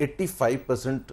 85%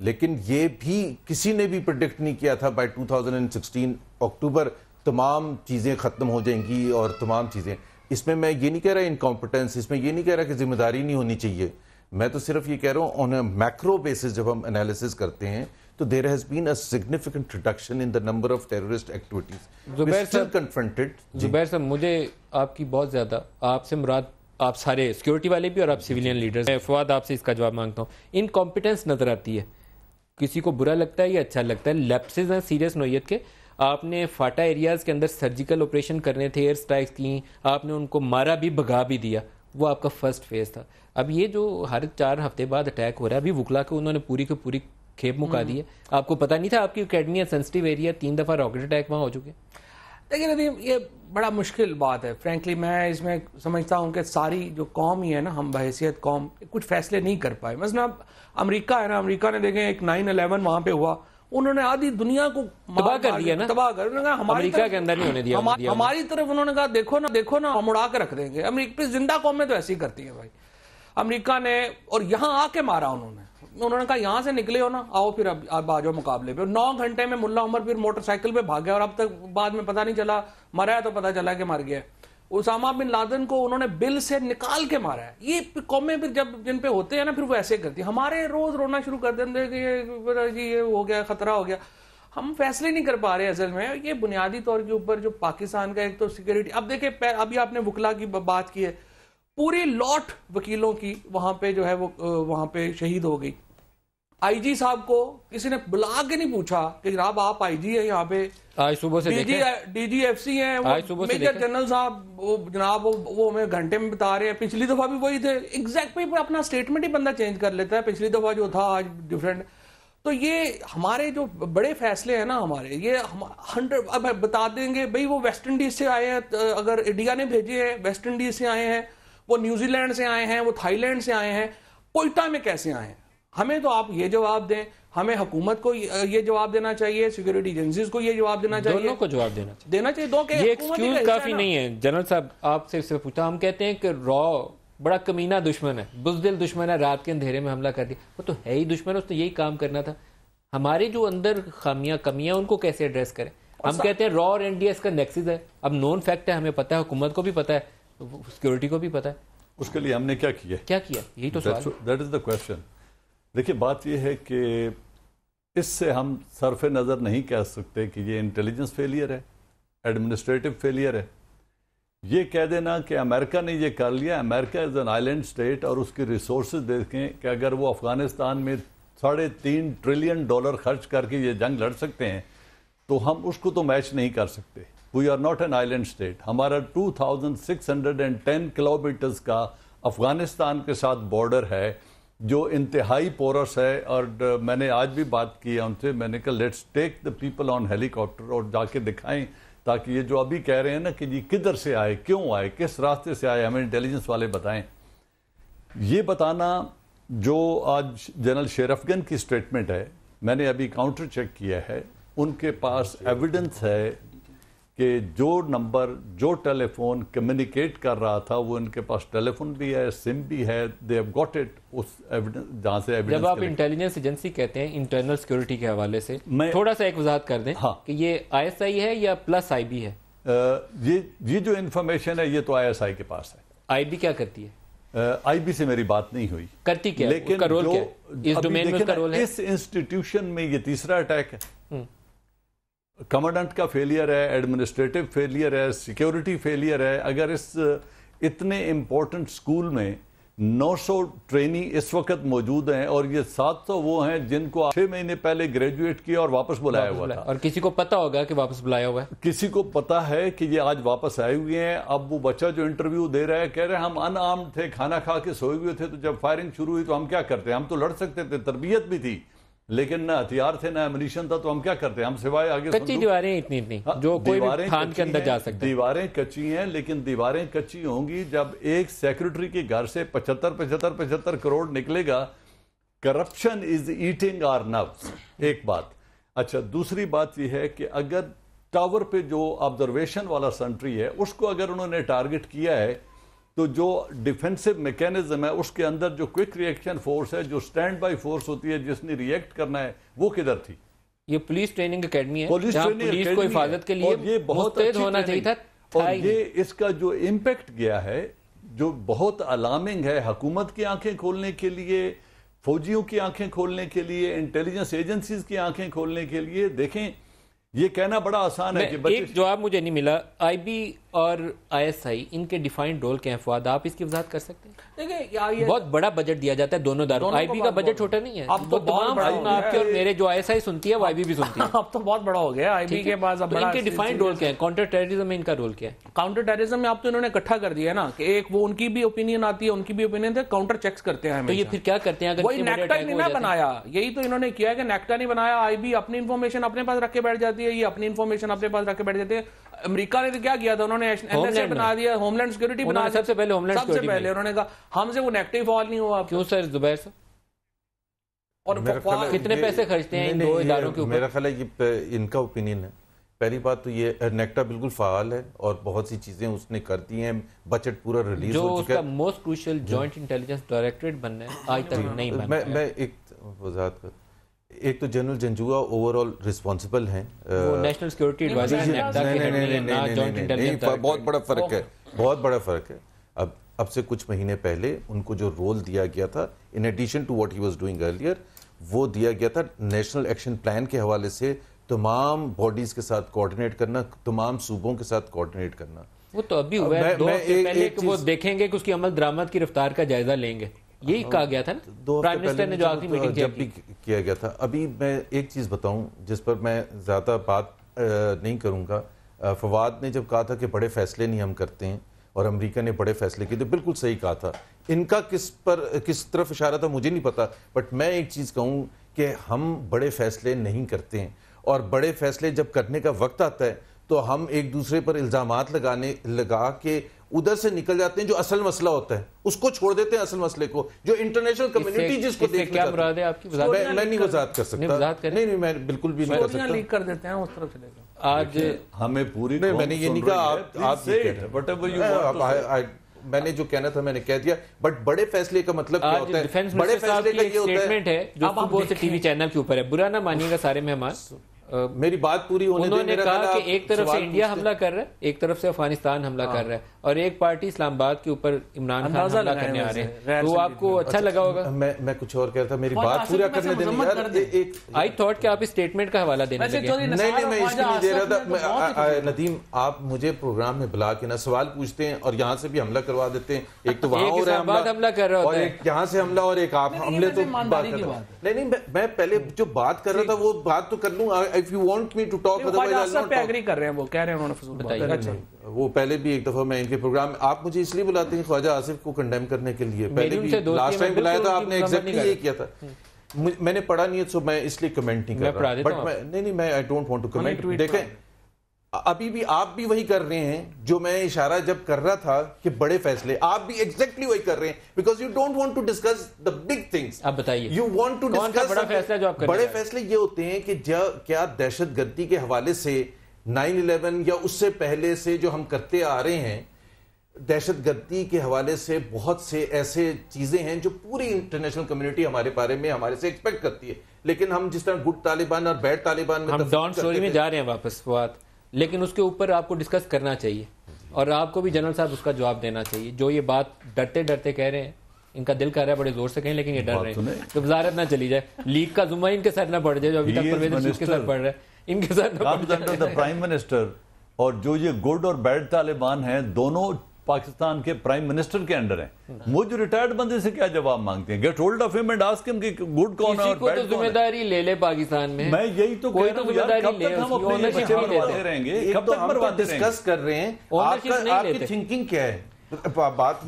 لیکن یہ بھی کسی نے بھی پریڈکٹ نہیں کیا تھا بائی 2016 اکتوبر تمام چیزیں ختم ہو جائیں گی اور تمام چیزیں. اس میں یہ نہیں کہہ رہا انکمپٹنس، اس میں یہ نہیں کہہ رہا کہ ذمہ داری نہیں ہونی چاہیے. میں تو صرف یہ کہہ رہا ہوں آن اے میکرو بیسس جب ہم انالیسس کرتے ہیں تو there has been a significant reduction in the number of terrorist activities. We're still confronted. زبیر صاحب مجھے آپ کی بہت زیادہ، آپ سے مراد آپ سارے سیکیورٹی والے بھی اور آپ سویلین لیڈرز، فواد آپ سے اس کا جواب مانگتا ہوں. انکمپیٹنس نظر آتی ہے، کسی کو برا لگتا ہے یا اچھا لگتا ہے، لیپسز ہیں سیریس نوعیت کے. آپ نے فاٹا ایریاز کے اندر سرجیکل آپریشن کرنے تھے، ایئر سٹرائکس کی، آپ نے ان کو مارا بھی بھگا بھی دیا، وہ آپ کا فرسٹ فیز تھا. اب یہ جو ہر 4 ہفتے بعد اٹیک ہو رہا ہے، ابھی وکلا کو انہوں نے پوری کی پوری کھیپ مکا دی ہے. آپ کو پتہ نہیں تھا آپ کی اکیڈمی ہے سینسٹیو ایریا، 3 دفعہ راکٹ اٹیک وہاں ہو چکے. لیکن ابھی یہ بڑا مشکل بات ہے فرینکلی. میں اس میں سمجھتا ہوں کہ ساری جو قوم ہی ہے نا، ہم بحیثیت قوم کچھ فیصلے نہیں کر پائے. مثلا امریکہ ہے نا، امریکہ نے دیکھیں ایک 9/11 وہاں پہ ہوا، انہوں نے آدھی دنیا کو تباہ کر دیا نا، تباہ کر. انہوں نے کہا امریکہ کے اندر نہیں ہونے دیا. ہماری طرف انہوں نے کہا دیکھو نا ہم اڑا کے رکھ دیں گے. امریکہ زندہ قومیں تو ایسے ہی کرتی ہیں بھائی. امریکہ نے اور یہاں آ کے مارا انہوں نے کہا یہاں سے نکلے ہو نا، آؤ پھر اب آ جاؤ مقابلے پہ. 9 گھنٹے میں ملا عمر پھر موٹر سائیکل پہ بھاگ گیا اور اب تک بعد میں پتہ نہیں چلا مرا ہے تو پتہ چلا کہ مر گیا. اسامہ بن لادن کو انہوں نے بل سے نکال کے مارا ہے. یہ قومیں پھر جب جن پہ ہوتے ہیں نا پھر وہ ایسے کرتی ہیں. ہمارے روز رونا شروع کر دیں کہ یہ ہو گیا، خطرہ ہو گیا. ہم فیصلے نہیں کر پا رہے اصل میں. یہ بنیادی طور کے اوپر جو پاکستان کا ایک تو سیکیورٹی، اب دیکھیں ابھی آپ نے وکلا کی بات کی ہے، پوری لاٹ وکیلوں کی وہاں پہ جو ہے وہ وہاں پہ شہید ہو گئی. آئی جی صاحب کو کسی نے بلا کے نہیں پوچھا کہ جناب آپ آئی جی ہیں یہاں پہ، آج صبح سے ڈی جی ایف سی ہیں، میجر جنرل صاحب جناب وہ ہمیں گھنٹے میں بتا رہے ہیں. پچھلی دفعہ بھی وہی تھے. ایگزیکٹ پہ اپنا اسٹیٹمنٹ ہی بندہ چینج کر لیتا ہے، پچھلی دفعہ جو تھا آج ڈفرینٹ. تو یہ ہمارے جو بڑے فیصلے ہیں نا ہمارے، یہ 100 اب بتا دیں گے بھئی وہ ویسٹ انڈیز سے آئے ہیں، اگر انڈیا نے بھیجے ہیں، ویسٹ انڈیز سے آئے ہیں، وہ نیوزی لینڈ سے آئے ہیں، وہ تھائی لینڈ سے آئے ہیں، کوئٹہ میں کیسے آئے ہیں. ہمیں تو آپ یہ جواب دیں، ہمیں حکومت کو یہ جواب دینا چاہیے، سیکورٹی ایجنسیز کو یہ جواب دینا چاہیے، دونوں کو جواب دینا چاہیے. دو کہ یہ ایکسکیوز کافی نہیں ہے. جنرل صاحب آپ سے پوچھا، ہم کہتے ہیں کہ بڑا کمینہ دشمن ہے، بزدل دشمن ہے، رات کے اندھیرے میں حملہ کر دیا. وہ تو ہے ہی دشمن، اس نے یہی کام کرنا تھا. ہمارے جو اندر کمیاں ان کو کیسے ایڈریس کریں؟ ہم کہتے ہیں را اور این ڈی ایس کا نیکسس ہے. اب نون فیکٹ ہے، ہمیں پتہ ہے، حکومت کو بھی پتہ ہے، سیکورٹی کو بھی پتہ ہے. اس کے لیے ہم نے کیا کیا یہی تو سوال ہے. That is the question. دیکھیے بات یہ ہے کہ اس سے ہم صرف نظر نہیں کہہ سکتے کہ یہ انٹیلیجنس فیلئر ہے، ایڈمنسٹریٹو فیلئر ہے. یہ کہہ دینا کہ امریکہ نے یہ کر لیا. امریکہ از این آئیلینڈ اسٹیٹ اور اس کی ریسورسز دیکھیں کہ اگر وہ افغانستان میں $3.5 ٹریلین خرچ کر کے یہ جنگ لڑ سکتے ہیں تو ہم اس کو تو میچ نہیں کر سکتے. We are not an island state. ہمارا 2610 کلومیٹرز کا افغانستان کے ساتھ بارڈر ہے جو انتہائی پورس ہے. اور میں نے آج بھی بات کی ہے ان سے، میں نے کہا let's take the people on Halley copter اور جا کے دکھائیں، تاکہ یہ جو ابھی کہہ رہے ہیں نا کہ یہ کدھر سے آئے، کیوں آئے، کس راستے سے آئے، ہمیں انٹیلیجنس والے بتائیں. یہ بتانا جو آج جنرل شیرفگن کی سٹیٹمنٹ ہے، میں نے ابھی کاؤنٹر چیک کیا ہے، ان کے پاس ایویڈنس ہے کہ جو نمبر، جو ٹیلی فون کمیونیکیٹ کر رہا تھا وہ ان کے پاس ٹیلی فون بھی ہے، سم بھی ہے. They have got it. اس ایویڈنس جہاں سے ایویڈنس. جب آپ انٹیلیجنس ایجنسی کہتے ہیں انٹرنل سیکورٹی کے حوالے سے تھوڑا سا ایک وضاحت کر دیں کہ یہ آئی ایس آئی ہے یا پلس آئی بی ہے؟ یہ جو انفارمیشن ہے یہ تو آئی ایس آئی کے پاس ہے. آئی بی کیا کرتی ہے؟ آئی بی سے میری بات نہیں ہوئی. کرتی کیا ہے؟ اس کا رول کیا ہے اس ڈومین میں؟ اس کا رول ہے، اس انسٹیٹیوشن میں یہ تیسرا اٹیک ہے. کمانڈنٹ کا فیلئر ہے، ایڈمنسٹریٹو فیلئر ہے، سیکیورٹی فیلئر ہے. اگر اس اتنے امپورٹنٹ سکول میں 900 ٹرینی اس وقت موجود ہیں اور یہ 700 وہ ہیں جن کو 6 مہینے پہلے گریجویٹ کیا اور واپس بلایا ہوا تھا، اور کسی کو پتا ہوگا کہ واپس بلایا ہوا ہے، کسی کو پتا ہے کہ یہ آج واپس آئے ہوئے ہیں. اب وہ بچہ جو انٹرویو دے رہا ہے کہہ رہے ہیں ہم ان آرمڈ تھے، کھانا کھا کے سوئے ہوئے تھے، تو جب فائرنگ شروع ہوئی تو ہم کیا کرتے؟ ہم تو لڑ سکتے تھے، تربیت بھی تھی، لیکن نہ ہتھیار تھے نہ ایمونیشن تھا، تو ہم کیا کرتے ہیں؟ ہم سوائے آگے کچی دیواریں اتنی جو کوئی بھی خان کے اندر جا سکتے. دیواریں کچی ہیں، لیکن دیواریں کچی ہوں گی جب ایک سیکرٹری کے گھر سے 75 کروڑ نکلے گا. Corruption is eating our nerves. ایک بات. اچھا، دوسری بات یہ ہے کہ اگر ٹاور پہ جو آبزرویشن والا سنٹری ہے اس کو اگر انہوں نے ٹارگٹ کیا ہے تو جو ڈیفینسو میکینزم ہے اس کے اندر جو کوئک ری ایکشن فورس ہے, جو سٹینڈ بائی فورس ہوتی ہے جس نے ری ایکٹ کرنا ہے, وہ کدھر تھی؟ یہ پولیس ٹریننگ اکیڈمی ہے پولیس کو حفاظت کے لیے مستعد ہونا چاہیے تھا. اور یہ اس کا جو امپیکٹ گیا ہے جو بہت الارمنگ ہے, حکومت کی آنکھیں کھولنے کے لیے, فوجیوں کی آنکھیں کھولنے کے لیے, انٹیلیجنس ایجنسیز کی آنکھیں کھولنے کے لیے. دیکھیں یہ کہنا بڑا آسان ہے کہ ایک جواب مجھے نہیں ملا, آئی بی اور آئی ایس آئی ان کے ڈیفائنڈ رول کیا ہیں فواد, آپ اس کی وضاحت کر سکتے ہیں؟ بہت بڑا بجٹ دیا جاتا ہے دونوں داروں, آئی بی کا بجٹ چھوٹا نہیں ہے, اب تو تمام آپ کے اور میرے جو آئی ایس آئی سنتی ہے وہ آئی بی بھی سنتی ہے. اب تو بہت بڑا ہو گیا آئی بی کے پاس. ان کے ڈیفائنڈ رول کیا ہے؟ کاؤنٹر ٹیررزم میں ان کا رول کیا ہے؟ کاؤنٹر ٹیررزم میں آپ تو انہوں نے اکٹھا کر دیا ہے نا کہ ایک وہ ان کی بھی اوپینین آتی ہے, ان کی بھی اوپینین ہے, کاؤنٹر چیکس کرتے ہیں. تو یہ پھر کیا کرتے ہیں اگر وہی نیکٹا نہیں نہ بنایا, یہی تو انہوں نے کیا ہے کہ نیکٹا نہیں بنایا, آئی بی اپنی انفارمیشن اپنے پاس رکھ کے بیٹھ جاتی ہے, یہ اپنی انفارمیشن اپنے پاس رکھ کے بیٹھ جاتے ہیں. امریکہ نے تو کیا کیا تھا, انہوں نے این ایس اے بنا دیا, ہوم لینڈ سیکورٹی بنا دیا. سب سے پہلے ہوم لینڈ سیکورٹی, سب سے پہلے انہوں نے کہا ہم سے وہ نیگیٹو فال نہیں ہوا. کیوں سر زبیر صاحب؟ اور کتنے پیسے خرچتے ہیں ان دو اداروں کے اوپر؟ میرا خیال ہے یہ ان کا اوپینین ہے. پہلی بات تو یہ نیکٹا بالکل فعال ہے اور بہت سی چیزیں اس نے کر دی ہیں, بجٹ پورا ریلیز ہو چکا ہے. جو اس کا most crucial joint intelligence directorate بننا ہے آج تک نہیں بنا. میں ایک وضاحت کر, ایک تو general Janjua over all responsible ہیں, وہ نیشنل سیکورٹی ایڈوائزر ہیں نیکٹا کے ہیڈ نہیں ہیں, جوائنٹ انٹیلیجنس. بہت بڑا فرق ہے, بہت بڑا فرق ہے. اب سے کچھ مہینے پہلے ان کو جو رول دیا گیا تھا in addition to what he was doing earlier, وہ دیا گیا تھا نیشنل ایکشن پلان کے حوالے سے تمام باڈیز کے ساتھ کوارڈینیٹ کرنا, تمام صوبوں کے ساتھ کوارڈینیٹ کرنا. وہ تو ابھی ہوا ہے 2 ہفتے پہلے کہ وہ دیکھیں گے کہ اس کی عمل درآمد کی رفتار کا جائزہ لیں گے, یہی کہا گیا تھا نا 2 پرائم منسٹر نے جو آخری میٹنگ جب بھی کیا گیا تھا. ابھی میں ایک چیز بتاؤں جس پر میں زیادہ بات نہیں کروں گا. فواد نے جب کہا تھا کہ بڑے فیصلے نہیں ہم کرتے ہیں اور امریکہ نے بڑے فیصلے کیے, تو بالکل صحیح کہا تھا. ان کا کس طرف اشارہ تھا مجھے نہیں پتا, بٹ میں ایک چیز کہوں کہ ہم بڑے فیصلے نہیں کرتے ہیں, اور بڑے فیصلے جب کرنے کا وقت آتا ہے تو ہم ایک دوسرے پر الزامات لگا کے ادھر سے نکل جاتے ہیں. جو اصل مسئلہ ہوتا ہے اس کو چھوڑ دیتے ہیں, اصل مسئلے کو جو انٹرنیشنل کمیونٹی جس کو دیکھنا کیا مراد ہے آپ کی؟ میں نہیں وضاحت کر سکتا, نہیں میں بالکل بھی نہیں کر سکتا. لیک کر دیتے ہیں اس طرف چلے گا. آج ہمیں پوری میں نے یہ نہیں کہا, آپ میں نے جو کہنا تھا میں نے کہہ دیا, بٹ بڑے فیصلے کا مطلب کیا ہوتا ہے؟ بڑے فیصلے کا یہ ہوتا ہے جو صبح سے ٹی وی چینل کے اوپر ہے, برا نہ مانیے گا سارے مہمان, میری بات پوری ہونے دیں. انہوں نے کہا کہ ایک طرف سے انڈیا حملہ کر رہا ہے, ایک طرف سے افغانستان حملہ کر رہا ہے, اور ایک پارٹی اسلام آباد کے اوپر عمران خان حملہ کرنے آ رہے ہیں. تو آپ کو اچھا لگا ہوگا. میں کچھ اور کہہ رہا تھا, میری بات پورا کرنے دیں. آئی تھاٹ کہ آپ اس اسٹیٹمنٹ کا حوالہ دینے لگے. نہیں میں اس لیے دے رہا تھا. ندیم آپ مجھے پروگرام میں بلا کے نا سوال پوچھتے ہیں اور یہاں سے بھی حملہ کروا دیتے ہیں. ایک تو وہاں ہو رہا ہے حملہ کر رہا ہوتا ہے, ایک یہاں سے حملہ, اور ایک آپ حملے. تو نہیں میں پہلے جو بات کر رہا تھا وہ بات تو کر لوں. If you want me to talk وہ پہلے بھی ایک دفعہ میں ان کے پروگرام میں, آپ مجھے اس لیے بلاتے ہیں خواجہ آصف کو کنڈیم کرنے کے لیے, پہلے بھی لاسٹ ٹائم بلایا تھا آپ نے ایگزیکٹلی یہ کیا تھا. میں نے پڑھا نہیں ہے سو میں اس لیے کمنٹ نہیں کر رہا, بٹ نہیں میں I don't want to comment. دیکھیں ابھی بھی آپ بھی وہی کر رہے ہیں جو میں اشارہ جب کر رہا تھا کہ بڑے فیصلے, آپ بھی ایگزیکٹلی وہی کر رہے ہیں, because you don't want to discuss the big things. آپ بتائیے یو وانٹ ٹو ڈسکس بڑا فیصلہ جو آپ کر رہے ہیں. بڑے فیصلے یہ ہوتے ہیں کہ کیا دہشت گردی کے حوالے سے 9/11 یا اس سے پہلے سے جو ہم کرتے آ رہے ہیں, دہشت گردی کے حوالے سے بہت سے ایسے چیزیں ہیں جو پوری انٹرنیشنل کمیونٹی ہمارے بارے میں ہمارے سے ایکسپیکٹ کرتی ہے, لیکن ہم جس طرح گڈ طالبان اور بیڈ طالبان میں ہم ڈاؤن سٹوری میں جا رہے ہیں واپس فواد, لیکن اس کے اوپر آپ کو ڈسکس کرنا چاہیے, اور آپ کو بھی جنرل صاحب اس کا جواب دینا چاہیے. جو یہ بات ڈرتے ڈرتے کہہ رہے ہیں, ان کا دل کر رہا ہے بڑے زور سے کہیں, لیکن یہ ڈر رہے ہیں کہ وزارت نہ چلی جائے, لیگ کا ذمہ ان کے سر نہ پڑ جائے جو ابھی تک پرویز رشید کے سر پڑ رہا ہے, ان کے سر نہ پڑ جائے. پرائم منسٹر اور جو یہ گڈ اور بیڈ طالبان ہیں دونوں پاکستان کے پرائم منسٹر کے انڈر ہیں. مجھ ریٹائرڈ بندے سے کیا جواب مانگتے ہیں؟ گیٹ ہولڈ آف ہم اینڈ آسک ہم کہ گڈ کون ہے اور بیڈ کون ہے. کسی کو تو ذمہ داری لے لے پاکستان میں. میں یہی تو کہہ رہا ہوں یار, کب تک ہم اپنے بچے بربادے رہیں گے, کب تک بربادے رہیں گے. ڈسکس کر رہے ہیں, آپ کی تھنکنگ کیا ہے؟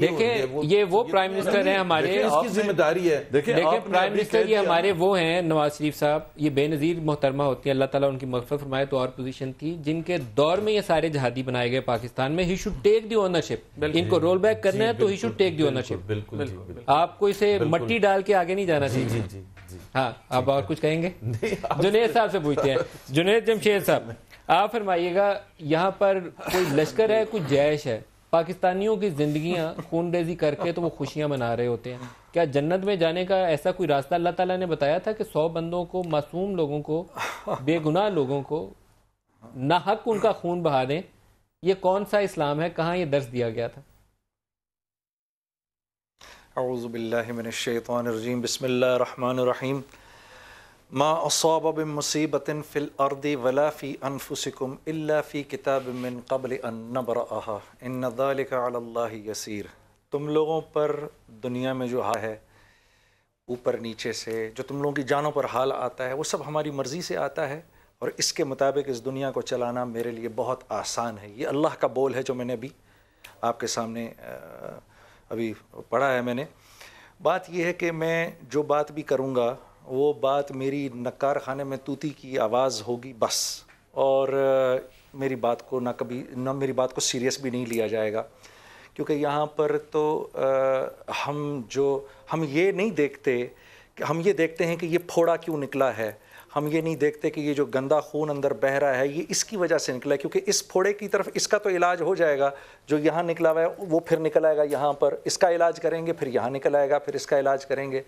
دیکھیں یہ وہ پرائم منسٹر ہیں ہمارے, اس کی ذمہ داری ہے. دیکھیں پرائم منسٹر یہ ہمارے وہ ہیں, نواز شریف صاحب, یہ بے نظیر محترمہ ہوتی ہیں, اللہ تعالیٰ ان کی مغفرت فرمائے, تو اور پوزیشن تھی جن کے دور میں یہ سارے جہادی بنائے گئے پاکستان میں. He should take the ownership. ان کو رول بیک کرنا ہے تو he should take the ownership. بالکل آپ کو اسے مٹی ڈال کے آگے نہیں جانا چاہیے. ہاں آپ اور کچھ کہیں گے؟ جنید صاحب سے پوچھتے ہیں. جنید جمشید صاحب آپ فرمائیے گا, یہاں پر کوئی لشکر ہے, کوئی جیش ہے, پاکستانیوں کی زندگیاں خون ریزی کر کے تو وہ خوشیاں منا رہے ہوتے ہیں. کیا جنت میں جانے کا ایسا کوئی راستہ اللہ تعالیٰ نے بتایا تھا کہ 100 بندوں کو, معصوم لوگوں کو, بے گناہ لوگوں کو ناحق ان کا خون بہا دیں؟ یہ کون سا اسلام ہے؟ کہاں یہ درس دیا گیا تھا؟ اعوذ باللہ من الشیطان الرجیم. بسم اللہ الرحمن الرحیم. ما اصاب من مصیبت فی الارض ولا فی انفسکم الا فی کتاب من قبل ان نبرأها ان ذلک علی اللہ یسیر. تم لوگوں پر دنیا میں جو حال ہے, اوپر نیچے سے جو تم لوگوں کی جانوں پر حال آتا ہے, وہ سب ہماری مرضی سے آتا ہے, اور اس کے مطابق اس دنیا کو چلانا میرے لیے بہت آسان ہے. یہ اللہ کا بول ہے جو میں نے ابھی آپ کے سامنے ابھی پڑھا ہے میں نے. بات یہ ہے کہ میں جو بات بھی کروں گا وہ بات میری نکار خانے میں طوطی کی آواز ہوگی بس, اور میری بات کو نہ میری بات کو سیریس بھی نہیں لیا جائے گا, کیونکہ یہاں پر تو ہم یہ نہیں دیکھتے کہ ہم یہ دیکھتے ہیں کہ یہ پھوڑا کیوں نکلا ہے. ہم یہ نہیں دیکھتے کہ یہ جو گندا خون اندر بہہ رہا ہے یہ اس کی وجہ سے نکلا ہے, کیونکہ اس پھوڑے کی طرف اس کا تو علاج ہو جائے گا. جو یہاں نکلا ہوا ہے وہ پھر نکل آئے گا یہاں پر, اس کا علاج کریں گے, پھر یہاں نکل آئے گا, پھر اس کا علاج کریں گے.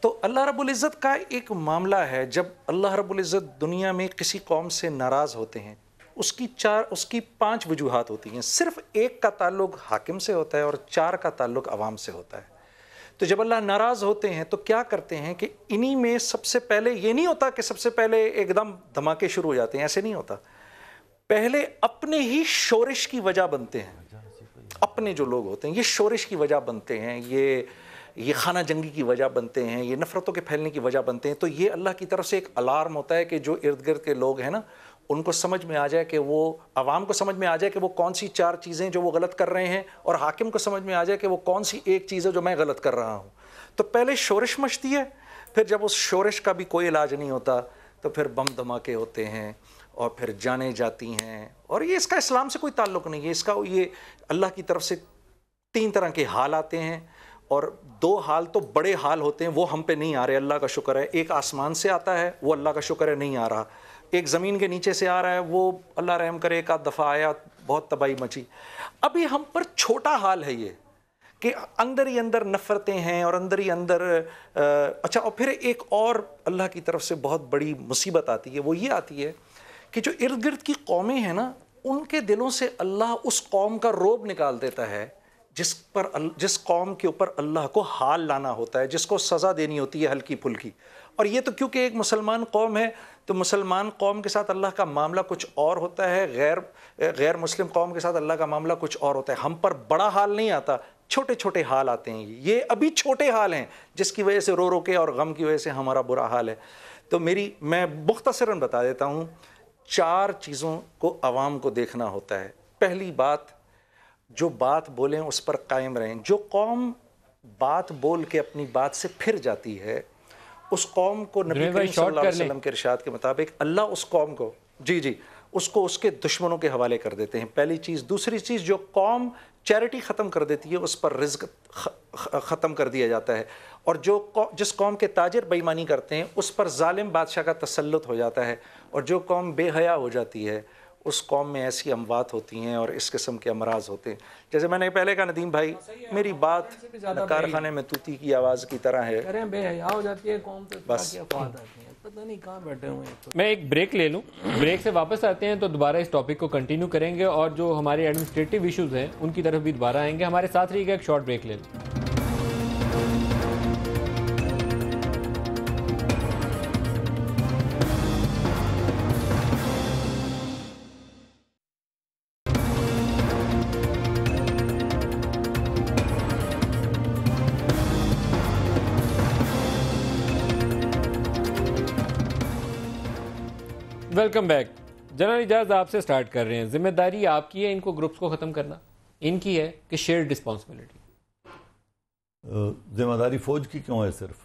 تو اللہ رب العزت کا ایک معاملہ ہے, جب اللہ رب العزت دنیا میں کسی قوم سے ناراض ہوتے ہیں اس کی 5 وجوہات ہوتی ہیں. صرف ایک کا تعلق حاکم سے ہوتا ہے اور 4 کا تعلق عوام سے ہوتا ہے. تو جب اللہ ناراض ہوتے ہیں تو کیا کرتے ہیں کہ انہی میں سب سے پہلے یہ نہیں ہوتا کہ سب سے پہلے ایک دم دھماکے شروع ہو جاتے ہیں, ایسے نہیں ہوتا. پہلے اپنے ہی شورش کی وجہ بنتے ہیں. اپنے جو لوگ ہوتے ہیں یہ شورش کی وجہ بنتے ہیں, یہ خانہ جنگی کی وجہ بنتے ہیں, یہ نفرتوں کے پھیلنے کی وجہ بنتے ہیں. تو یہ اللہ کی طرف سے ایک الارم ہوتا ہے کہ جو ارد گرد کے لوگ ہیں نا ان کو سمجھ میں آ جائے کہ وہ عوام کو سمجھ میں آ جائے کہ وہ کون سی 4 چیزیں جو وہ غلط کر رہے ہیں, اور حاکم کو سمجھ میں آ جائے کہ وہ کون سی ایک چیز ہے جو میں غلط کر رہا ہوں. تو پہلے شورش مچتی ہے, پھر جب اس شورش کا بھی کوئی علاج نہیں ہوتا تو پھر بم دھماکے ہوتے ہیں اور پھر جانیں جاتی ہیں. اور یہ اس کا اسلام سے کوئی تعلق نہیں ہے. اس کا یہ اللہ کی طرف سے 3 طرح کے حال آتے ہیں, اور 2 حال تو بڑے حال ہوتے ہیں, وہ ہم پہ نہیں آ رہے, اللہ کا شکر ہے. ایک آسمان سے آتا ہے, وہ اللہ کا شکر ہے نہیں آ رہا. ایک زمین کے نیچے سے آ رہا ہے, وہ اللہ رحم کرے ایک آدھ دفعہ آیا, بہت تباہی مچی. ابھی ہم پر چھوٹا حال ہے یہ کہ اندر ہی اندر نفرتیں ہیں اور اندر ہی اندر اچھا. اور پھر ایک اور اللہ کی طرف سے بہت بڑی مصیبت آتی ہے, وہ یہ آتی ہے کہ جو ارد گرد کی قومیں ہیں نا ان کے دلوں سے اللہ اس قوم کا رعب نکال دیتا ہے جس قوم کے اوپر اللہ کو حال لانا ہوتا ہے, جس کو سزا دینی ہوتی ہے ہلکی پھلکی. اور یہ تو کیونکہ ایک مسلمان قوم ہے تو مسلمان قوم کے ساتھ اللہ کا معاملہ کچھ اور ہوتا ہے, غیر مسلم قوم کے ساتھ اللہ کا معاملہ کچھ اور ہوتا ہے. ہم پر بڑا حال نہیں آتا, چھوٹے چھوٹے حال آتے ہیں. یہ ابھی چھوٹے حال ہیں جس کی وجہ سے رو رو کے اور غم کی وجہ سے ہمارا برا حال ہے. تو میں مختصراً بتا دیتا ہوں, 4 چیزوں کو عوام کو دیکھنا ہوتا ہے. پہلی بات, جو بات بولیں اس پر قائم رہیں. جو قوم بات بول کے اپنی بات سے پھر جاتی ہے اس قوم کو نبی کریم صلی اللہ علیہ وسلم کے ارشاد کے مطابق اللہ اس قوم کو اس کو اس کے دشمنوں کے حوالے کر دیتے ہیں. پہلی چیز. دوسری چیز, جو قوم چیریٹی ختم کر دیتی ہے اس پر رزق ختم کر دیا جاتا ہے. اور جس قوم کے تاجر بے ایمانی کرتے ہیں اس پر ظالم بادشاہ کا تسلط ہو جاتا ہے. اور جو قوم بے حیا ہو جاتی ہے اس قوم میں ایسی اموات ہوتی ہیں اور اس قسم کے امراض ہوتے ہیں. جیسے میں نے پہلے کہا ندیم بھائی, میری بات کارخانے میں طوطی کی آواز کی طرح ہے. بے حیا ہو جاتی ہے قوم تو بس پتہ نہیں کہاں بیٹھے ہوئے ہیں. میں ایک بریک لے لوں, بریک سے واپس آتے ہیں تو دوبارہ اس ٹاپک کو کنٹینیو کریں گے اور جو ہمارے ایڈمنسٹریٹو ایشوز ہیں ان کی طرف بھی دوبارہ آئیں گے. ہمارے ساتھ رہیے گا, ایک شارٹ بریک لے لیں. Welcome back. جنرل اجاز آپ سے سٹارٹ کر رہے ہیں. ذمہ داری آپ کی ہے ان کو گروپس کو ختم کرنا, ان کی ہے کہ شیئرڈ رسپانسبلٹی؟ ذمہ داری فوج کی کیوں ہے؟ صرف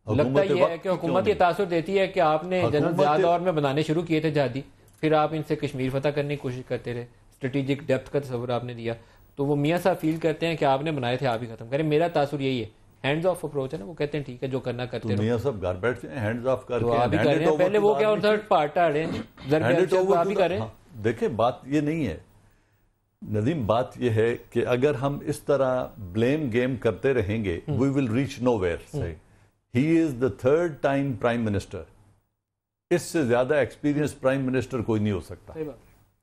لگتا یہ ہے کہ حکومت یہ تاثر دیتی ہے کہ آپ نے جنرل ضیاء دور میں بنانے شروع کیے تھے جہادی, پھر آپ ان سے کشمیر فتح کرنے کی کوشش کرتے رہے, اسٹریٹجک ڈیپتھ کا تصور آپ نے دیا, تو وہ میاں صاحب فیل کرتے ہیں کہ آپ نے بنائے تھے آپ ہی ختم کریں. میرا تاثر یہی ہے, ہینڈز آف اپروچ ہے نا, وہ کہتے ہیں ٹھیک ہے جو کرنا کرتے رہو. میاں صاحب گھر بیٹھتے ہیں ہینڈز آف کر کے, آپ ہی کر رہے ہیں. پہلے وہ کیا اور تھرڈ پارٹ آ رہے ہیں, آپ ہی کر رہے ہیں. دیکھیں بات یہ نہیں ہے, ندیم بات یہ ہے کہ اگر ہم اس طرح بلیم گیم کرتے رہیں گے we will reach nowhere. He is the 3rd time prime minister. اس سے زیادہ ایکسپیرینس پرائم منسٹر کوئی نہیں ہو سکتا.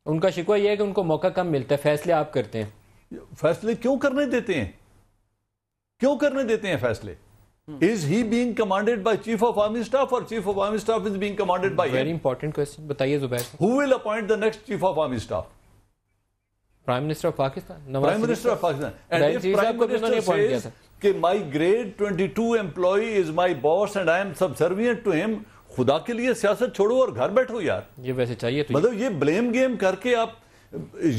ان کا شکوہ یہ ہے کہ ان کو موقع کم ملتا ہے, فیصلے آپ کرتے ہیں. فیصلے کیوں کرنے دیتے ہیں؟ کیوں کرنے دیتے ہیں فیصلے؟ Is he being commanded by Chief of Army Staff or Chief of Army Staff is being commanded by him? Very important question. بتائیے زبیر. Who will appoint the next Chief of Army Staff? Prime Minister of Pakistan. Prime Minister of Pakistan. And if Prime Minister says that my grade 22 employee is my boss and I am subservient to him, خدا کے لیے سیاست چھوڑو اور گھر بیٹھو یار. یہ ویسے چاہیے تو مطلب یہ بلیم گیم کر کے آپ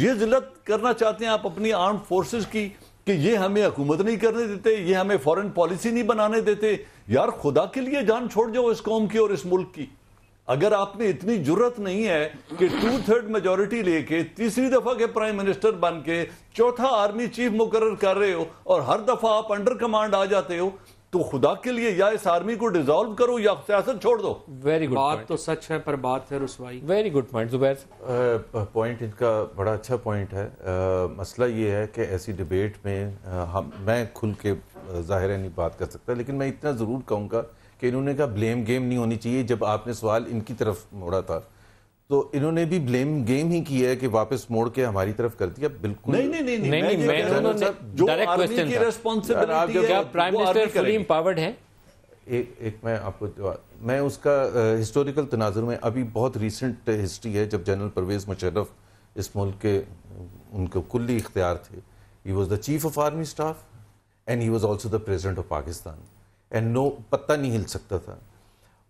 یہ ذلت کرنا چاہتے ہیں آپ اپنی آرمڈ فورسز کی کہ یہ ہمیں حکومت نہیں کرنے دیتے, یہ ہمیں فورن پالیسی نہیں بنانے دیتے. یار خدا کے لیے جان چھوڑ جاؤ اس قوم کی اور اس ملک کی. اگر آپ میں اتنی جرت نہیں ہے کہ 2/3 میجورٹی لے کے تیسری دفعہ کے پرائم منسٹر بن کے 4تھا آرمی چیف مقرر کر رہے ہو اور ہر دفعہ آپ انڈر کمانڈ آ جاتے ہو, تو خدا کے لیے یا اس آرمی کو ڈیزالو کرو یا سیاست چھوڑ دو. Very good. بات تو سچ ہے پر بات ہے رسوائی. Very good point Zubair. Point in کا بڑا اچھا پوائنٹ ہے. مسئلہ یہ ہے کہ ایسی ڈیبیٹ میں میں کھل کے ظاہر ہے نہیں بات کر سکتا, لیکن میں اتنا ضرور کہوں گا کہ انہوں نے کہا بلیم گیم نہیں ہونی چاہیے. جب آپ نے سوال ان کی طرف موڑا تھا تو انہوں نے بھی بلیم گیم ہی کیا ہے کہ واپس موڑ کے ہماری طرف کر دیا. بالکل نہیں, جو آرمی کی ریسپانسبلٹی ہے کیا پرائم منسٹر فلی امپاورڈ ہیں؟ ایک میں آپ کو میں اس کا ہسٹوریکل تناظر میں ابھی بہت ریسنٹ ہسٹری ہے جب جنرل پرویز مشرف اس ملک کے ان کو کلی اختیار تھے. He was the chief of army staff and he was also the president of Pakistan and no پتہ نہیں ہل سکتا تھا.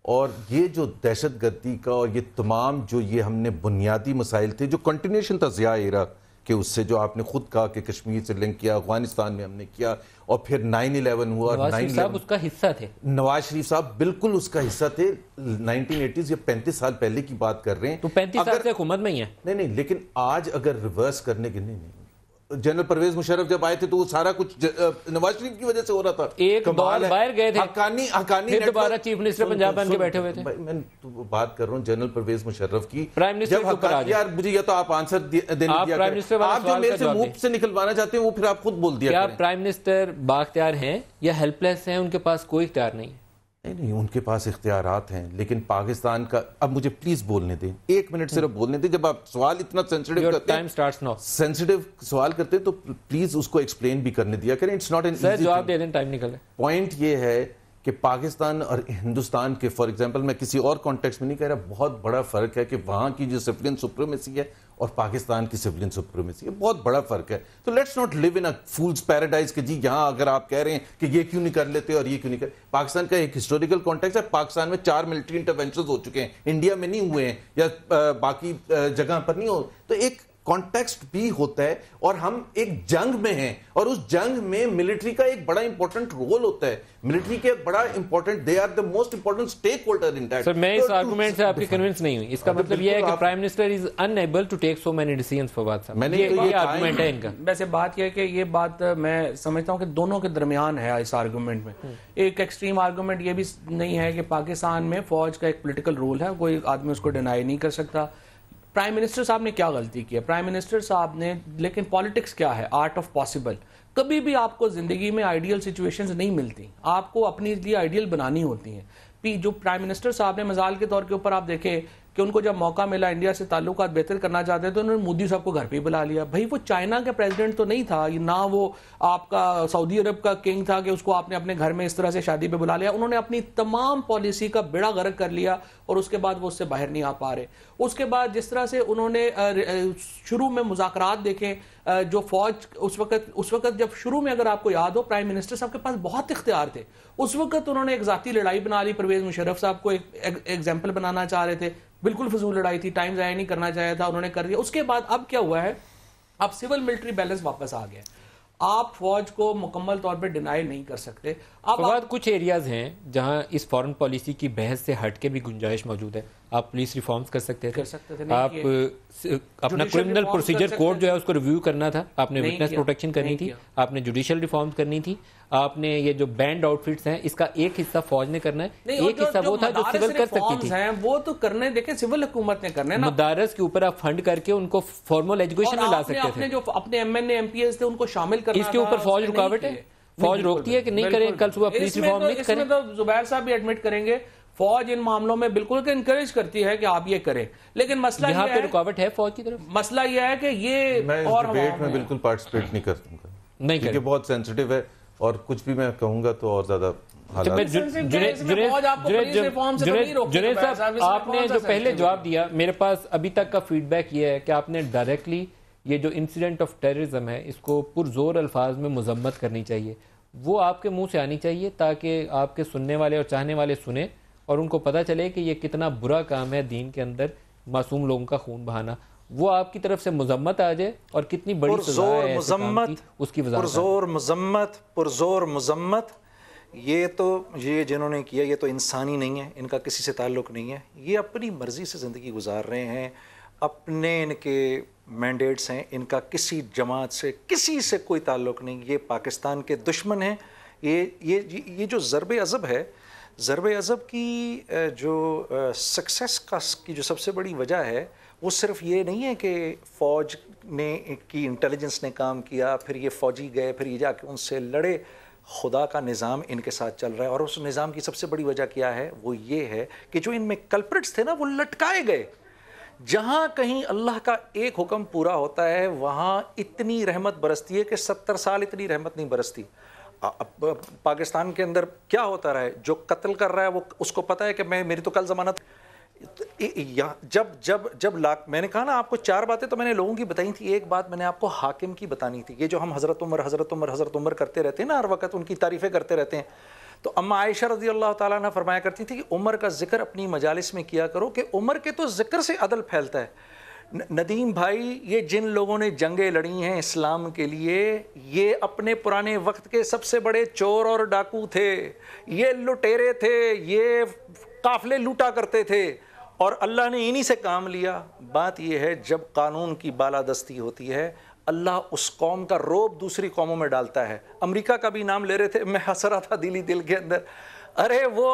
اور یہ جو دہشت گردی کا اور یہ تمام جو یہ ہم نے بنیادی مسائل تھے جو کنٹینیوشن تھا ضیاء ایرا کہ اس سے جو آپ نے خود کہا کہ کشمیر سے لنک کیا, افغانستان میں ہم نے کیا, اور پھر 9/11 ہوا. نواز شریف صاحب اس کا حصہ تھے. نواز شریف صاحب بالکل اس کا حصہ تھے. 1980s یا 35 سال پہلے کی بات کر رہے ہیں. تو 35 سال سے حکومت میں ہی ہے. نہیں, لیکن آج اگر ریورس کرنے کے نہیں جنرل پرویز مشرف جب آئے تھے تو وہ سارا کچھ نواز شریف کی وجہ سے ہو رہا تھا. ایک دور باہر گئے تھے, حقانی دوبارہ چیف منسٹر پنجاب بن کے بیٹھے ہوئے تھے. میں بات کر رہا ہوں جنرل پرویز مشرف کی. پرائم منسٹر جب یار مجھے یا تو آپ آنسر دینے دیا کریں, آپ جو میرے سے منہ سے نکلوانا چاہتے ہیں وہ پھر آپ خود بول دیا کریں. کیا پرائم منسٹر بااختیار ہیں یا ہیلپ لیس ہیں, ان کے پاس کوئی اختیار نہیں؟ نہیں, ان کے پاس اختیارات ہیں, لیکن پاکستان کا اب مجھے پلیز بولنے دیں, 1 منٹ صرف بولنے دیں. جب آپ سوال اتنا سینسٹیو کرتے ہیں, سینسٹیو سوال کرتے ہیں تو پلیز اس کو ایکسپلین بھی کرنے دیا کریں. It's not an easy thing. جواب دے دیں, ٹائم نکل رہا ہے. پوائنٹ یہ ہے کہ پاکستان اور ہندوستان کے فار ایگزامپل میں کسی اور کانٹیکس میں نہیں کہہ رہا, بہت بڑا فرق ہے کہ وہاں کی جو سویلین سپریمیسی ہے اور پاکستان کی سویلین سپریمیسی ہے, بہت بڑا فرق ہے. تو let's not live in a fool's paradise کہ جی یہاں اگر آپ کہہ رہے ہیں کہ یہ کیوں نہیں کر لیتے اور یہ کیوں نہیں کر. پاکستان کا ایک ہسٹوریکل کانٹیکس ہے. پاکستان میں 4 ملٹری انٹرونشنز ہو چکے ہیں, انڈیا میں نہیں ہوئے ہیں یا باقی جگہ پر نہیں ہو. تو ایک کانٹیکسٹ بھی ہوتا ہے اور ہم ایک جنگ میں ہیں اور اس جنگ میں ملٹری کا ایک بڑا امپورٹنٹ رول ہوتا ہے. ملٹری کے بڑا important, they are the most important stakeholder in that. Sir میں اس آرگومنٹ سے آپ کی کنونس نہیں ہوئی. اس کا مطلب یہ ہے کہ prime minister is unable to take so many decisions for what. یہ آرگومنٹ ہے ان کا. ویسے بات یہ ہے کہ یہ بات میں سمجھتا ہوں کہ دونوں کے درمیان ہے اس آرگومنٹ میں. ایک ایکسٹریم آرگومنٹ یہ بھی نہیں ہے کہ پاکستان میں فوج کا ایک پولیٹیکل رول ہے, کوئی آدمی اس کو ڈینائی نہیں کر سکتا. پرائم منسٹر صاحب نے کیا غلطی کی ہے؟ پرائم منسٹر صاحب نے, لیکن پالیٹکس کیا ہے, آرٹ آف پاسبل. کبھی بھی آپ کو زندگی میں آئیڈیل سچویشنز نہیں ملتی, آپ کو اپنی لیے آئیڈیل بنانی ہوتی ہیں. جو پرائم منسٹر صاحب نے مثال کے طور کے اوپر آپ دیکھیں کہ ان کو جب موقع ملا انڈیا سے تعلقات بہتر کرنا چاہتے تو انہوں نے مودی صاحب کو گھر پہ بلا لیا. بھائی وہ چائنا کا پریزیڈنٹ تو نہیں تھا, نہ وہ آپ کا سعودی عرب کا کنگ تھا کہ اس کو آپ نے اپنے گھر میں اس طرح سے شادی پہ بلا لیا. انہوں نے اپنی تمام پالیسی کا بیڑا غرق کر لیا اور اس کے بعد وہ اس سے باہر نہیں آ پا رہے. اس کے بعد جس طرح سے انہوں نے شروع میں مذاکرات دیکھیں, جو فوج اس وقت جب شروع میں اگر آپ کو یاد ہو پرائم منسٹر صاحب کے پاس بہت اختیار تھے, اس وقت انہوں نے ایک ذاتی لڑائی بنا لی. پرویز مشرف صاحب کو ایک ایگزامپل بنانا چاہ رہے تھے, بالکل فضول لڑائی تھی, ٹائم ضائع نہیں کرنا چاہیا تھا, انہوں نے کر دیا. اس کے بعد اب کیا ہوا ہے, اب سول ملٹری بیلنس واپس آ گیا. آپ فوج کو مکمل طور پہ ڈینائی نہیں کر سکتے. اب کچھ ایریاز ہیں جہاں اس فورن پالیسی کی بحث سے ہٹ کے بھی گنجائش موجود ہے. آپ پولیس ریفارمز کر سکتے تھے، نہیں آپ کیے۔ اپنا کرمنل پروسیجر کوڈ جو ہے اس کو ریویو کرنا تھا، آپ نے وٹنس پروٹیکشن کرنی تھی، آپ نے جوڈیشل ریفارمز کرنی تھی، آپ نے یہ جو بینڈ آؤٹ فٹس ہیں اس کا ایک حصہ فوج نے کرنا ہے، ایک حصہ وہ تھا جو سول کر سکتی تھی، وہ تو کرنے دیکھیں سول حکومت نے کرنے نا، مدارس کے اوپر آپ فنڈ کر کے ان کو فارمل ایجوکیشن میں لا سکتے تھے، جو اپنے M N A M P S تھے ان کو شامل کرنا، اس کے اوپر فوج رکاوٹ ہے، فوج روکتی ہے کہ نہیں کریں، کل صبح پولیس ریفارم نہیں کریں۔ اس میں تو زبیر صاحب بھی ایڈمٹ کریں گے فوج ان معاملوں میں بالکل انکریج کرتی ہے کہ آپ یہ کریں، لیکن مسئلہ یہاں پہ رکاوٹ ہے فوج کی طرف، مسئلہ یہ ہے کہ یہ میں اس ڈیبیٹ میں بالکل پارٹیسپیٹ نہیں کروں گا، نہیں کیونکہ بہت سینسٹیو ہے اور کچھ بھی میں کہوں گا تو اور زیادہ جنید صاحب آپ نے جو پہلے جواب دیا، میرے پاس ابھی تک کا فیڈ بیک یہ ہے کہ آپ نے ڈائریکٹلی یہ جو انسیڈنٹ آف ٹیررزم ہے اس کو پرزور الفاظ میں مذمت کرنی چاہیے، وہ آپ کے منہ سے آنی چاہیے تاکہ آپ کے سننے والے اور چاہنے والے سنیں اور ان کو پتہ چلے کہ یہ کتنا برا کام ہے دین کے اندر معصوم لوگوں کا خون بہانا، وہ آپ کی طرف سے مذمت آ جائے اور کتنی بڑی سزا ہے ایسے کام کی اس کی وضاحت۔ پرزور مذمت، یہ تو یہ جنہوں نے کیا یہ تو انسانی نہیں ہے، ان کا کسی سے تعلق نہیں ہے، یہ اپنی مرضی سے زندگی گزار رہے ہیں، اپنے ان کے مینڈیٹس ہیں، ان کا کسی جماعت سے کسی سے کوئی تعلق نہیں، یہ پاکستان کے دشمن ہیں۔ یہ جو ضرب عضب ہے، ضرب عضب کی جو سکسیس کی جو سب سے بڑی وجہ ہے وہ صرف یہ نہیں ہے کہ فوج نے کی انٹیلیجنس نے کام کیا، پھر یہ فوجی گئے، پھر یہ جا کے ان سے لڑے، خدا کا نظام ان کے ساتھ چل رہا ہے، اور اس نظام کی سب سے بڑی وجہ کیا ہے؟ وہ یہ ہے کہ جو ان میں کلپرٹس تھے نا وہ لٹکائے گئے۔ جہاں کہیں اللہ کا ایک حکم پورا ہوتا ہے وہاں اتنی رحمت برستی ہے کہ 70 سال اتنی رحمت نہیں برستی۔ پاکستان کے اندر کیا ہوتا رہا ہے، جو قتل کر رہا ہے وہ اس کو پتا ہے کہ میری تو کل ضمانت، جب میں نے کہا نا آپ کو 4 باتیں تو میں نے لوگوں کی بتائی تھی، ایک بات میں نے آپ کو حاکم کی بتانی تھی، یہ جو ہم حضرت عمر کرتے رہتے ہیں نا، ہر وقت ان کی تعریفیں کرتے رہتے ہیں، تو اما عائشہ رضی اللہ تعالیٰ عنہ فرمایا کرتی تھی کہ عمر کا ذکر اپنی مجالس میں کیا کرو کہ عمر کے تو ذکر سے عدل پھیلتا ہے۔ ندیم بھائی، یہ جن لوگوں نے جنگیں لڑی ہیں اسلام کے لیے، یہ اپنے پرانے وقت کے سب سے بڑے چور اور ڈاکو تھے، یہ لٹیرے تھے، یہ قافلے لوٹا کرتے تھے، اور اللہ نے انہی سے کام لیا۔ بات یہ ہے جب قانون کی بالادستی ہوتی ہے اللہ اس قوم کا روب دوسری قوموں میں ڈالتا ہے۔ امریکہ کا بھی نام لے رہے تھے، میں ہنس رہا تھا دل کے اندر، ارے وہ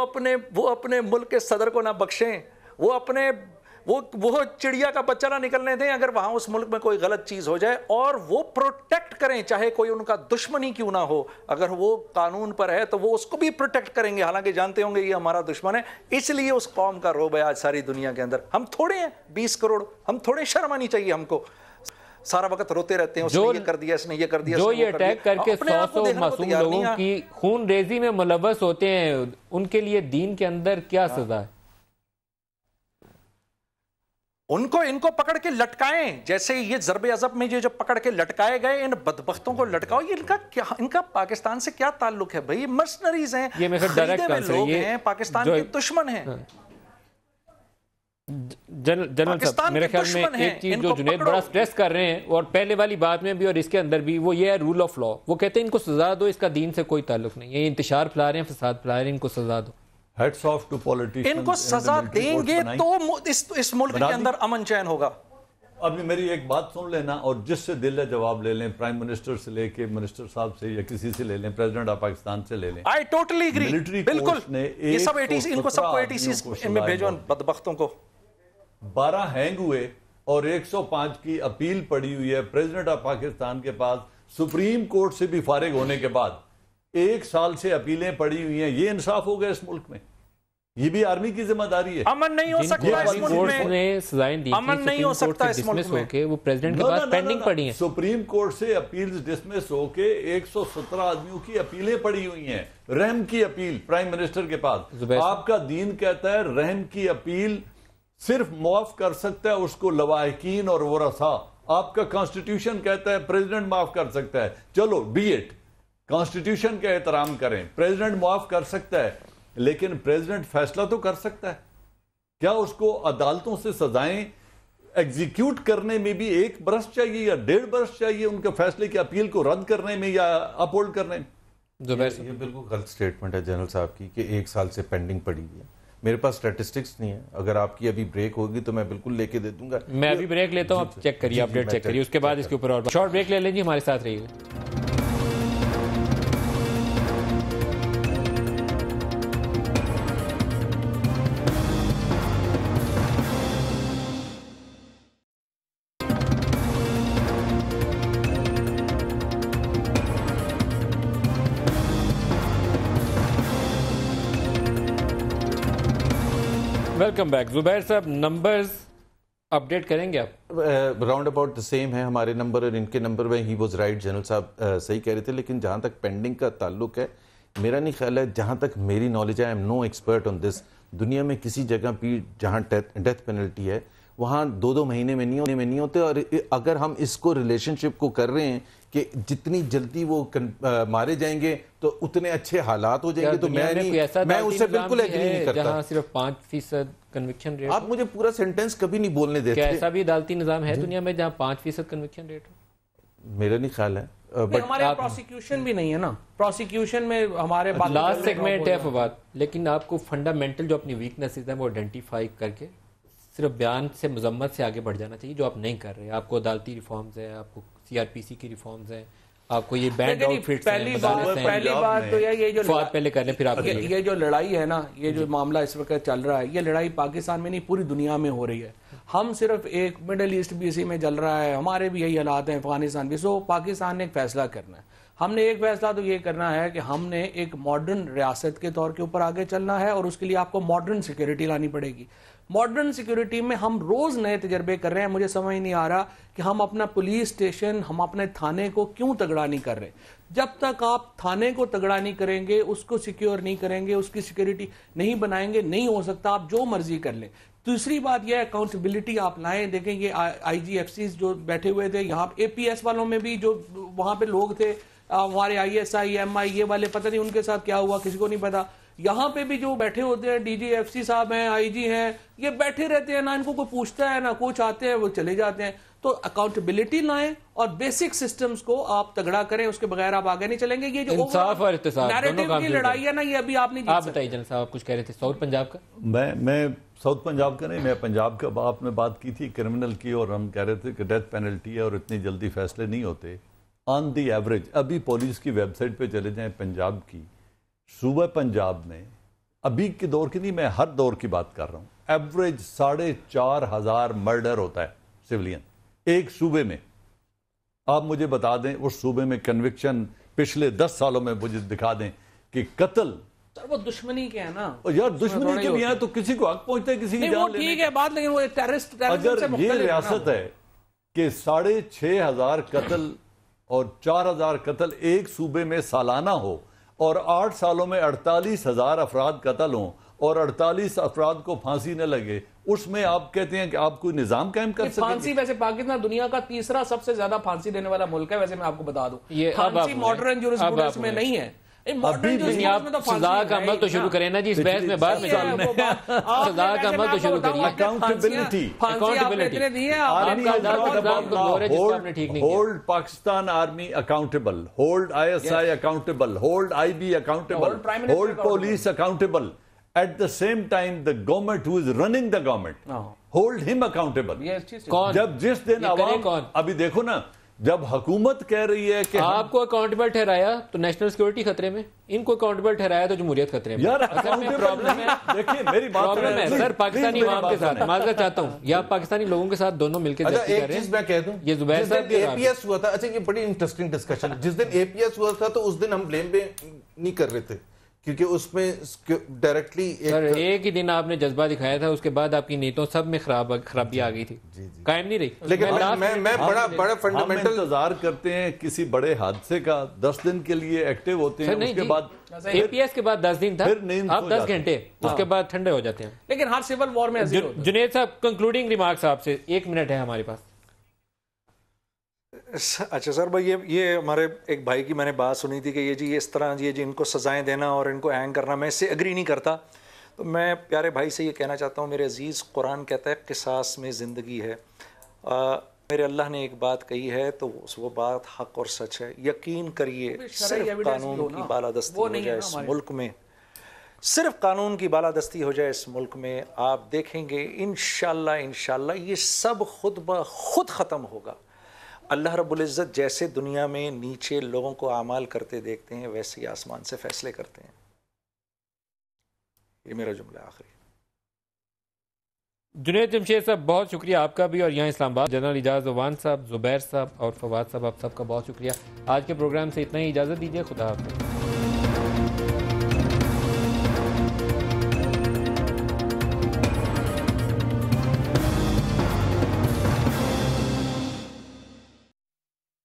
اپنے ملک کے صدر کو نہ بخشیں، وہ چڑیا کا بچہ نہ نکلنے دیں اگر وہاں اس ملک میں کوئی غلط چیز ہو جائے، اور وہ پروٹیکٹ کریں چاہے کوئی ان کا دشمنی کیوں نہ ہو، اگر وہ قانون پر ہے تو وہ اس کو بھی پروٹیکٹ کریں گے، حالانکہ جانتے ہوں گے یہ ہمارا دشمن ہے۔ اس لیے اس قوم کا روب ہے آج ساری دنیا کے اندر۔ ہم تھوڑے ہیں 20 کروڑ، ہم تھوڑے، شرم آنی چاہیے ہم کو، سارا وقت روتے رہتے ہیں اس نے یہ کر دیا، اس نے یہ کر دیا، جو یہ اٹیک کر کے 100 معصوم لوگوں کی خون ریزی میں ملوث ہوتے ہیں، ان کے لیے دین کے اندر کیا سزا ہے؟ ان کو پکڑ کے لٹکائیں، جیسے یہ ضرب عضب میں جو پکڑ کے لٹکائے گئے، ان بدبختوں کو لٹکاؤ۔ یہ ان کا پاکستان سے کیا تعلق ہے بھائی؟ مرسنریز ہیں، یہ میرے ڈائریکٹ آنسر ہے، یہ پاکستان کے دشمن ہیں۔ جنرل صاحب میرے خیال میں ایک چیز جو جنید بڑا سٹریس کر رہے ہیں، اور پہلے والی بات میں بھی اور اس کے اندر بھی، وہ یہ ہے رول آف لا۔ وہ کہتے ہیں ان کو سزا دو، اس کا دین سے کوئی تعلق نہیں، یہ انتشار پھیلا رہے ہیں، فساد پھیلا رہے ہیں، ان کو سزا دو۔ ہیڈس آف ٹو پولیٹیشنز، ان کو سزا دیں گے تو اس ملک کے اندر امن چین ہوگا۔ ابھی میری ایک بات سن لینا، اور جس سے دل ہے جواب لے لیں، پرائم منسٹر سے لے کے منسٹر صاحب سے یا کسی سے لے لیں، پریزیڈنٹ آف پاکستان سے لے لیں۔ آئی ٹوٹلی اگری، بالکل، یہ سب ان کو سب کو 80 میں بھیجو بدبختوں کو۔ 12 ہینگ ہوئے اور 105 کی اپیل پڑی ہوئی ہے پریزیڈنٹ آف پاکستان کے پاس، سپریم کورٹ سے بھی فارغ ہونے کے بعد 1 سال سے اپیلیں پڑی ہوئی ہیں۔ یہ انصاف ہو گیا اس ملک میں؟ یہ بھی آرمی کی ذمہ داری ہے۔ امن نہیں ہو سکتا اس ملک میں، امن نہیں ہو سکتا اس ملک میں، وہ پریزیڈنٹ کے پاس پینڈنگ پڑی ہیں۔ سپریم کورٹ سے اپیلز ڈسمس ہو کے 117 آدمیوں کی اپیلیں پڑی ہوئی ہیں، رحم کی اپیل پرائم منسٹر کے پاس۔ آپ کا دین کہتا ہے رحم کی اپیل صرف معاف کر سکتا ہے اس کو لواحقین اور ورثاء۔ آپ کا کانسٹیٹیوشن کہتا ہے پریزیڈنٹ معاف کر سکتا ہے، چلو بی اٹ، کانسٹیٹیوشن کا احترام کریں، پریزیڈنٹ معاف کر سکتا ہے، لیکن پریزیڈنٹ فیصلہ تو کر سکتا ہے۔ کیا اس کو عدالتوں سے سزائیں ایگزیکیوٹ کرنے میں بھی 1 برس چاہیے یا 1.5 برس چاہیے ان کے فیصلے کی اپیل کو رد کرنے میں یا اپ ہولڈ کرنے میں؟ یہ بالکل غلط سٹیٹمنٹ ہے جنرل صاحب کی کہ 1 سال سے پینڈنگ پڑی ہوئی ہے۔ میرے پاس اسٹیٹسٹکس نہیں ہے. اگر آپ کی ابھی بریک ہوگی تو میں بالکل لے کے دے دوں گا. میں ابھی بریک لیتا ہوں, آپ چیک کریے, اپڈیٹ چیک کریے, اس کے بعد اس کے اوپر اور شارٹ بریک لے لیں جی, ہمارے ساتھ رہیے. Welcome back. زبیر صاحب, نمبرز اپڈیٹ کریں گے آپ؟ راؤنڈ اباؤٹ دا سیم ہے ہمارے نمبر اور ان کے نمبر میں. ہی واز رائٹ, جنرل صاحب صحیح کہہ رہے تھے. لیکن جہاں تک پینڈنگ کا تعلق ہے, میرا نہیں خیال ہے, جہاں تک میری نالج ہے, I am know expert on دس, دنیا میں کسی جگہ بھی جہاں ڈیتھ پینلٹی ہے وہاں 2 مہینے میں نہیں ہوتے. اور اگر ہم اس کو ریلیشن شپ کو کر رہے ہیں کہ جتنی جلدی وہ مارے جائیں گے تو اتنے اچھے حالات ہو جائیں گے, تو میں اس سے بالکل ایگری نہیں کرتا. جہاں صرف 5% کنوکشن ریٹ. آپ مجھے پورا سینٹینس کبھی نہیں بولنے دیتے. کیا ایسا بھی عدالتی نظام ہے دنیا میں جہاں 5% کنوکشن ریٹ ہو؟ میرا نہیں خیال ہے. ہمارے پروسیکیوشن بھی نہیں ہے نا, پروسیکیوشن میں ہمارے لاسٹ سیگمنٹ ہے فواد, لیکن آپ کو فنڈامنٹل جو اپنی ویکنیسز ہیں وہ آئیڈینٹیفائی کر کے صرف بیان سے مذمت سے آگے بڑھ جانا چاہیے, جو آپ نہیں کر رہے. آپ کو عدالتی ریفارمز ہیں, آپ کو CRPC کی ریفارمز ہیں, آپ کو یہ بینڈ آؤٹ فٹس پہلی بات تو یہ جو فواد پہلے کر لیں پھر آپ یہ جو لڑائی ہے نا, یہ جو معاملہ اس وقت چل رہا ہے, یہ لڑائی پاکستان میں نہیں پوری دنیا میں ہو رہی ہے. ہم صرف ایک مڈل ایسٹ بھی اسی میں چل رہا ہے, ہمارے بھی یہی حالات ہیں, افغانستان بھی. سو پاکستان نے ایک فیصلہ کرنا ہے. ہم نے ایک فیصلہ تو یہ کرنا ہے کہ ہم نے ایک ماڈرن ریاست کے طور کے اوپر آگے چلنا ہے, اور اس کے لیے آپ کو ماڈرن سیکیورٹی لانی پڑے گی. ماڈرن سیکیورٹی میں ہم روز نئے تجربے کر رہے ہیں. مجھے سمجھ نہیں آ رہا کہ ہم اپنا پولیس اسٹیشن, ہم اپنے تھانے کو کیوں تگڑا نہیں کر رہے. جب تک آپ تھانے کو تگڑا نہیں کریں گے, اس کو سیکیور نہیں کریں گے, اس کی سیکیورٹی نہیں بنائیں گے, نہیں ہو سکتا. آپ جو مرضی کر لیں. دوسری بات یہ اکاؤنٹیبلٹی آپ لائیں. دیکھیں یہ IGFCs جو بیٹھے ہوئے تھے یہاں, APS والوں میں بھی جو وہاں پہ لوگ تھے, ہمارے ISI MI یہ والے, پتہ نہیں ان کے ساتھ کیا ہوا, کسی کو نہیں پتا. یہاں پہ بھی جو بیٹھے ہوتے ہیں, DGFC صاحب ہیں, IG ہیں, یہ بیٹھے رہتے ہیں, نہ ان کو کوئی پوچھتا ہے, نہ کچھ آتے ہیں, وہ چلے جاتے ہیں. تو اکاؤنٹیبلٹی لائیں اور بیسک سسٹمز کو آپ تگڑا کریں, اس کے بغیر آپ آگے نہیں چلیں گے. یہ جو انصاف اور احتساب نیریٹو کی لڑائی ہے نا, یہ ابھی آپ نہیں جیت سکتے. آپ بتائیے جنرل صاحب, آپ کچھ کہہ رہے تھے ساؤتھ پنجاب کا. میں ساؤتھ پنجاب کا نہیں, میں پنجاب کا. آپ نے بات کی تھی کرمنل کی, اور ہم کہہ رہے تھے کہ ڈیتھ پینلٹی ہے اور اتنی جلدی فیصلے نہیں ہوتے. آن دی ایوریج ابھی پولیس کی ویب سائٹ پہ چلے جائیں پنجاب کی, صوبہ پنجاب میں ابھی کے دور کی نہیں, میں ہر دور کی بات کر رہا ہوں, ایوریج 4,500 مرڈر ہوتا ہے سیولین ایک صوبے میں. آپ مجھے بتا دیں اس صوبے میں کنوکشن پچھلے 10 سالوں میں مجھے دکھا دیں کہ قتل. وہ دشمنی کے ہیں نا یار, دشمنی کے بھی ہیں تو کسی کو حق پہنچتا ہے کسی کی جان لینے. ٹھیک ہے بات, لیکن وہ ٹیررسٹ اگر یہ ریاست ہے کہ 6,500 قتل اور 4,000 قتل ایک صوبے میں سالانہ ہو, اور 8 سالوں میں 48,000 افراد قتل ہوں, اور 48 افراد کو پھانسی نہ لگے, اس میں آپ کہتے ہیں کہ آپ کوئی نظام قائم کر سکیں؟ پھانسی ویسے پاکستان دنیا کا تیسرا سب سے زیادہ پھانسی دینے والا ملک ہے. ویسے میں آپ کو بتا دوں, پھانسی ماڈرن جورسپروڈنس میں نہیں ہے. سزا کا عمل تو شروع کریں نا جی, اس بحث میں بعد میں سزا کا عمل تو شروع کریے. Hold Pakistan army accountable, hold ISI accountable, hold IB accountable, hold police accountable. At the same time, the government who is running the government, hold him accountable. جب جس دن عوام, ابھی دیکھو نا, جب حکومت کہہ رہی ہے کہ آپ کو اکاؤنٹیبل ٹھہرایا تو نیشنل سیکورٹی خطرے میں, ان کو اکاؤنٹیبل ٹھہرایا تو جمہوریت خطرے میں. یار پرابلم ہے, دیکھیں میری بات ہے سر, پاکستانی عوام کے ساتھ معذرت چاہتا ہوں, یا پاکستانی لوگوں کے ساتھ دونوں مل کے ایک چیز میں کہہ دوں, یہ زبیر صاحب APS ہوا تھا. اچھا, یہ بڑی انٹرسٹنگ ڈسکشن. جس دن APS ہوا تھا تو اس دن ہم بلیم پہ نہیں کر رہے تھے, کیونکہ اس میں ڈائریکٹلی ایک ہی دن آپ نے جذبہ دکھایا تھا, اس کے بعد آپ کی نیتوں سب میں خرابی آ گئی تھی, قائم نہیں رہی. لیکن میں بڑا فنڈامنٹل انتظار کرتے ہیں کسی بڑے حادثے کا, 10 دن کے لیے ایکٹیو ہوتے ہیں, اس کے بعد APS کے بعد 10 دن تھا, آپ 10 گھنٹے, اس کے بعد ٹھنڈے ہو جاتے ہیں. لیکن ہر سول وار میں جنید صاحب کنکلوڈنگ ریمارکس آپ سے, 1 منٹ ہے ہمارے پاس. اچھا سر بھائی, یہ ہمارے ایک بھائی کی میں نے بات سنی تھی کہ یہ جی اس طرح یہ جی ان کو سزائیں دینا اور ان کو ہینگ کرنا, میں اس سے اگری نہیں کرتا. تو میں پیارے بھائی سے یہ کہنا چاہتا ہوں, میرے عزیز, قرآن کہتا ہے قصاص میں زندگی ہے. میرے اللہ نے ایک بات کہی ہے تو وہ بات حق اور سچ ہے. یقین کریے صرف قانون کی بالادستی ہو جائے اس ملک میں, صرف قانون کی بالادستی ہو جائے اس ملک میں، آپ دیکھیں گے انشاءاللہ یہ سب خود بخود ختم ہوگا۔ اللہ رب العزت جیسے دنیا میں نیچے لوگوں کو اعمال کرتے دیکھتے ہیں، ویسے ہی آسمان سے فیصلے کرتے ہیں۔ یہ میرا جملہ آخری۔ جنید جمشید صاحب بہت شکریہ آپ کا بھی، اور یہاں اسلام آباد جنرل اعجاز اعوان صاحب، زبیر صاحب اور فواد صاحب، آپ سب کا بہت شکریہ۔ آج کے پروگرام سے اتنا ہی، اجازت دیجیے، خدا حافظ۔